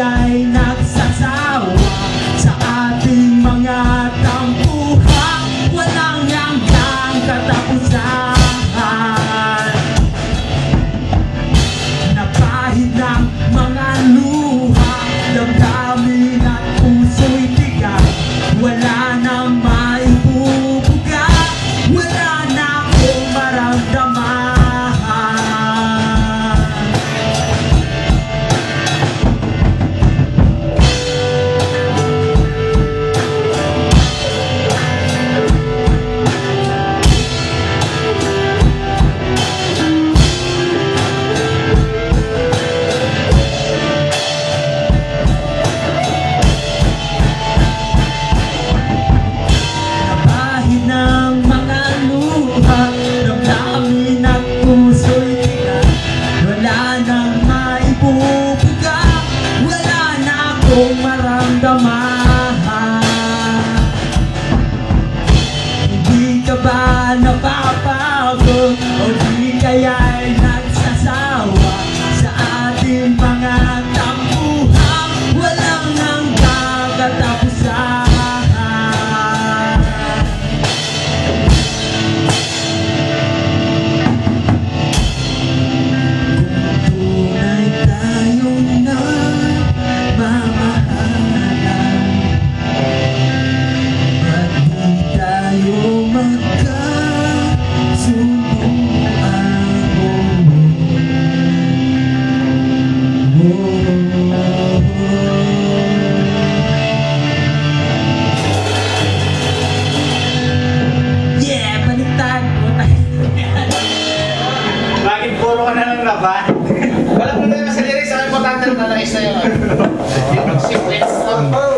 kaya'y nagsasawa sa ating mga tampuhan, walang hanggang katapusan. Napahid ng mga luha, damdamin at puso'y tigas, wala na maibubuga, wala na akong maramdaman. Hindi ka ba napapagod o di kaya'y nagsasawa sa ating mga tampuhan, walang hanggang katapusan. Kung tunay tayong nagmamahalan, ba't di tayo yeah, baliktad. Bakit puro ka na lang laban? Walang problema sa lyrics, ang importante na nais na yun. Yung sequence.